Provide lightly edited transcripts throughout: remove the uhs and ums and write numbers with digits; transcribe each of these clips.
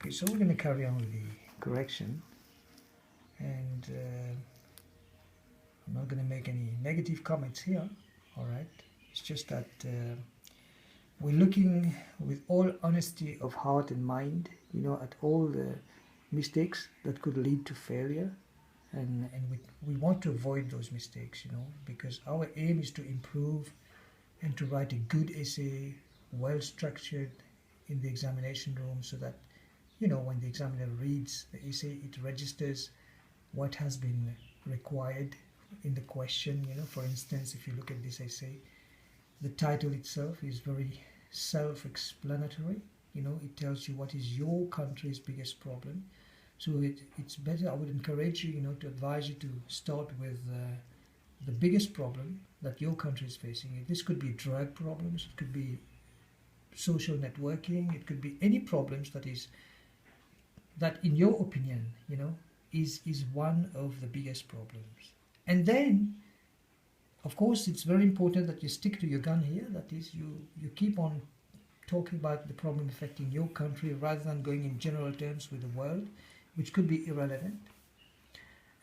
Okay, so we're going to carry on with the correction, and I'm not going to make any negative comments here. All right, it's just that we're looking with all honesty of heart and mind, at all the mistakes that could lead to failure, and we want to avoid those mistakes, because our aim is to improve and to write a good essay, well structured in the examination room, so that when the examiner reads the essay, it registers what has been required in the question. For instance, if you look at this essay, the title itself is very self-explanatory. It tells you what is your country's biggest problem. So it's better, I would encourage you, to advise you to start with the biggest problem that your country is facing. This could be drug problems, it could be social networking, it could be any problems that in your opinion, is one of the biggest problems. And then, of course, it's very important that you stick to your gun here. That is, you keep on talking about the problem affecting your country rather than going in general terms with the world, which could be irrelevant.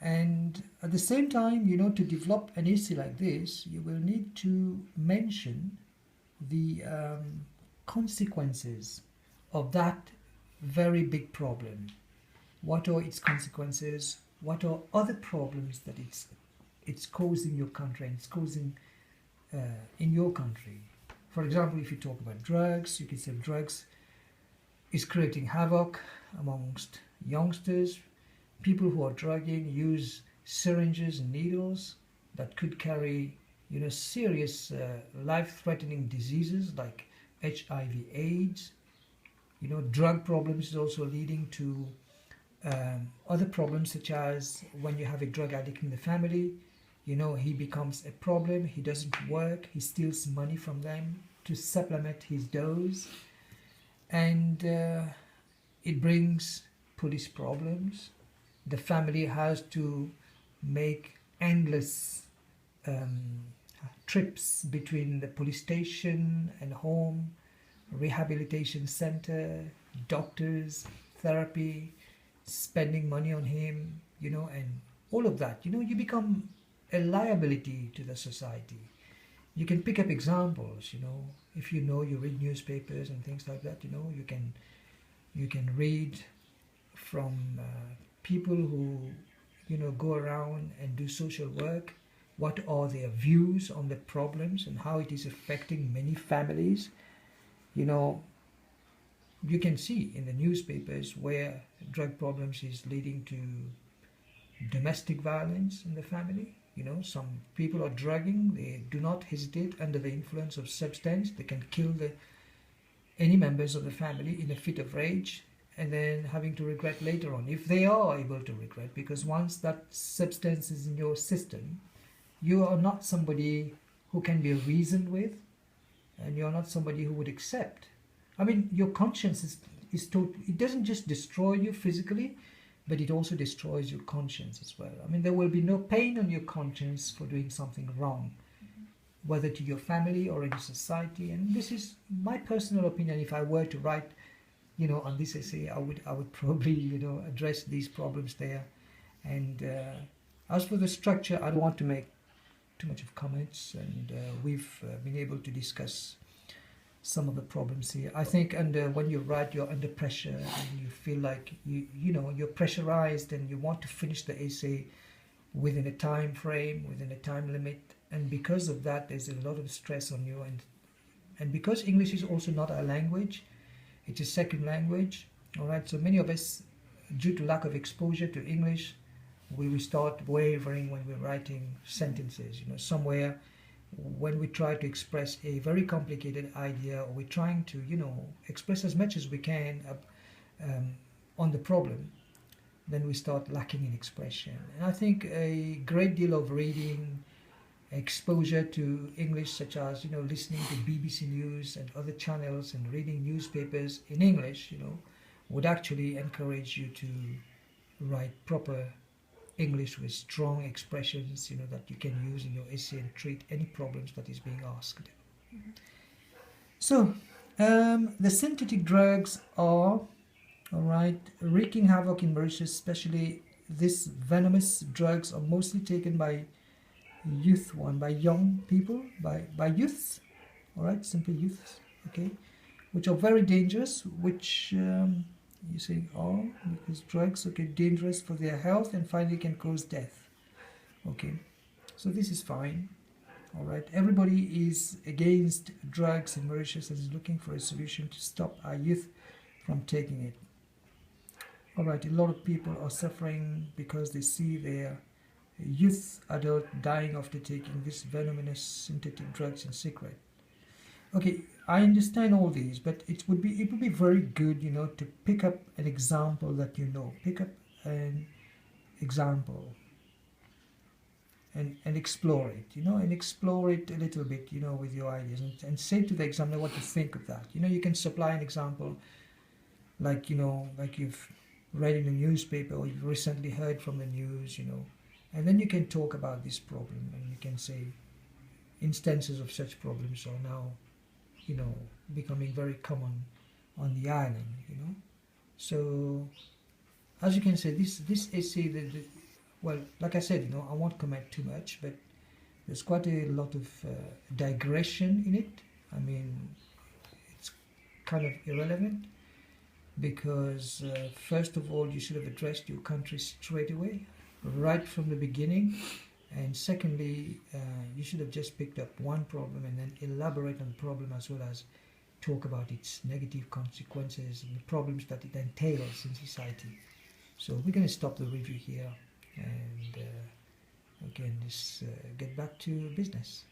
And at the same time, to develop an essay like this, you will need to mention the consequences of that very big problem. What are its consequences? What are other problems that it's causing your country and it's causing in your country? For example, if you talk about drugs, you can say drugs is creating havoc amongst youngsters. People who are drugging use syringes and needles that could carry, serious life-threatening diseases like HIV/AIDS. Drug problems is also leading to other problems, such as when you have a drug addict in the family, he becomes a problem, he doesn't work, he steals money from them to supplement his dose, and it brings police problems. The family has to make endless trips between the police station and home, rehabilitation center, doctors, therapy, spending money on him, and all of that. You become a liability to the society. You can pick up examples, if you read newspapers and things like that, you can read from people who, go around and do social work. What are their views on the problems and how it is affecting many families? You can see in the newspapers where drug problems is leading to domestic violence in the family. Some people are drugging, they do not hesitate under the influence of substance. They can kill any members of the family in a fit of rage, and then having to regret later on, if they are able to regret, because once that substance is in your system, you are not somebody who can be reasoned with, and you're not somebody who would accept. I mean, your conscience is total. It doesn't just destroy you physically, but it also destroys your conscience as well. I mean, there will be no pain on your conscience for doing something wrong, whether to your family or in society. And this is my personal opinion. If I were to write, on this essay, I would probably, address these problems there. And as for the structure, I don't want to make too much of comments, and we've been able to discuss some of the problems here. I think when you write, you're under pressure and you feel like you're pressurized and you want to finish the essay within a time frame, within a time limit, and because of that, there's a lot of stress on you. And because English is also not our language, it's a second language. All right, so many of us, due to lack of exposure to English, we will start wavering when we're writing sentences. Somewhere when we try to express a very complicated idea, or we're trying to, express as much as we can on the problem, then we start lacking in expression. And I think a great deal of reading, exposure to English, such as, listening to BBC News and other channels and reading newspapers in English, would actually encourage you to write proper English with strong expressions, that you can use in your essay and treat any problems that is being asked. Mm-hmm. So, the synthetic drugs are All right, wreaking havoc in Mauritius, especially these venomous drugs are mostly taken by by young people, by youths. All right, simple youths. Okay, which are very dangerous. Which you say, oh, because drugs okay dangerous for their health and finally can cause death. Okay, so this is fine. All right, everybody is against drugs in Mauritius and is looking for a solution to stop our youth from taking it. All right, a lot of people are suffering because they see their youth adult dying after taking this venomous synthetic drugs in secret. Okay, I understand all these, but it would be very good, to pick up an example that pick up an example and explore it, and explore it a little bit, with your ideas and say to the examiner what you think of that. You can supply an example like, like you've read in the newspaper or you've recently heard from the news, and then you can talk about this problem and you can say instances of such problems are now, becoming very common on the island, So, as you can say, this essay, well, like I said, I won't comment too much, but there's quite a lot of digression in it. I mean, it's kind of irrelevant because, first of all, you should have addressed your country straight away, right from the beginning. And secondly, you should have just picked up one problem and then elaborate on the problem as well as talk about its negative consequences and the problems that it entails in society. So we're going to stop the review here and again, just get back to business.